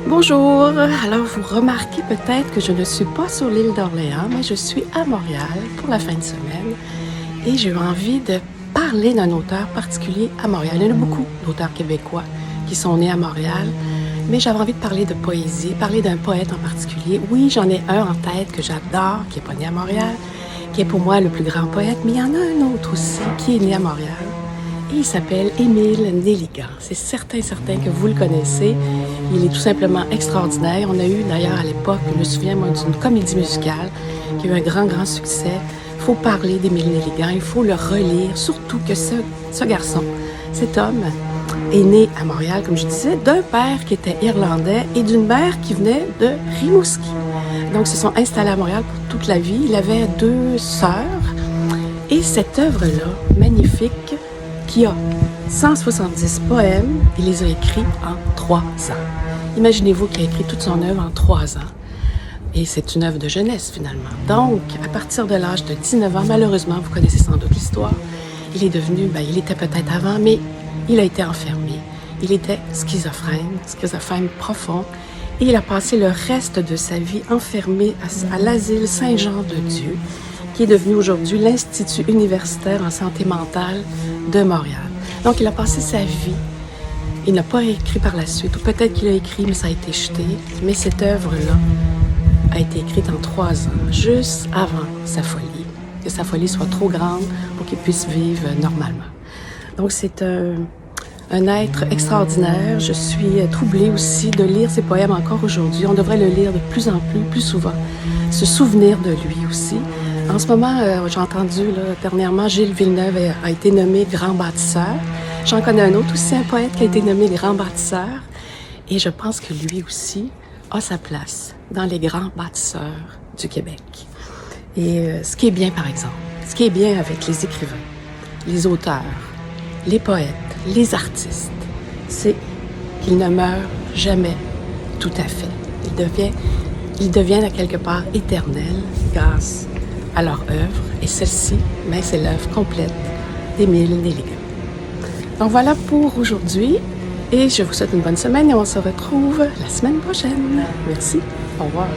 Bonjour, alors vous remarquez peut-être que je ne suis pas sur l'île d'Orléans, mais je suis à Montréal pour la fin de semaine et j'ai eu envie de parler d'un auteur particulier à Montréal. Il y en a beaucoup d'auteurs québécois qui sont nés à Montréal, mais j'avais envie de parler de poésie, parler d'un poète en particulier. Oui, j'en ai un en tête que j'adore, qui n'est pas né à Montréal, qui est pour moi le plus grand poète, mais il y en a un autre aussi qui est né à Montréal. Et il s'appelle Émile Nelligan. C'est certain que vous le connaissez. Il est tout simplement extraordinaire. On a eu d'ailleurs à l'époque, je me souviens moi, d'une comédie musicale qui a eu un grand succès. Il faut parler d'Émile Nelligan, il faut le relire, surtout que ce garçon, cet homme, est né à Montréal, comme je disais, d'un père qui était irlandais et d'une mère qui venait de Rimouski. Donc, ils se sont installés à Montréal pour toute la vie. Il avait 2 sœurs. Et cette œuvre-là, magnifique, qui a 170 poèmes, il les a écrits en 3 ans. Imaginez-vous qu'il a écrit toute son œuvre en 3 ans. Et c'est une œuvre de jeunesse, finalement. Donc, à partir de l'âge de 19 ans, malheureusement, vous connaissez sans doute l'histoire, il est devenu, il était peut-être avant, mais il a été enfermé. Il était schizophrène profond, et il a passé le reste de sa vie enfermé à l'asile Saint-Jean-de-Dieu, qui est devenu aujourd'hui l'Institut universitaire en santé mentale de Montréal. Donc, il a passé sa vie. Il n'a pas écrit par la suite, ou peut-être qu'il a écrit, mais ça a été jeté. Mais cette œuvre-là a été écrite en 3 ans, juste avant sa folie. Que sa folie soit trop grande pour qu'il puisse vivre normalement. Donc, c'est un être extraordinaire. Je suis troublée aussi de lire ses poèmes encore aujourd'hui. On devrait le lire de plus en plus souvent. Se souvenir de lui aussi. En ce moment, j'ai entendu dernièrement, Gilles Villeneuve a été nommé grand bâtisseur. J'en connais un autre aussi, un poète qui a été nommé grand bâtisseur. Et je pense que lui aussi a sa place dans les grands bâtisseurs du Québec. Et ce qui est bien, par exemple, ce qui est bien avec les écrivains, les auteurs, les poètes, les artistes, c'est qu'ils ne meurent jamais tout à fait. Ils deviennent à quelque part éternels grâce à leur œuvre, et celle-ci, c'est l'œuvre complète d'Émile Nelligan. Donc voilà pour aujourd'hui, et je vous souhaite une bonne semaine et on se retrouve la semaine prochaine. Merci, au revoir.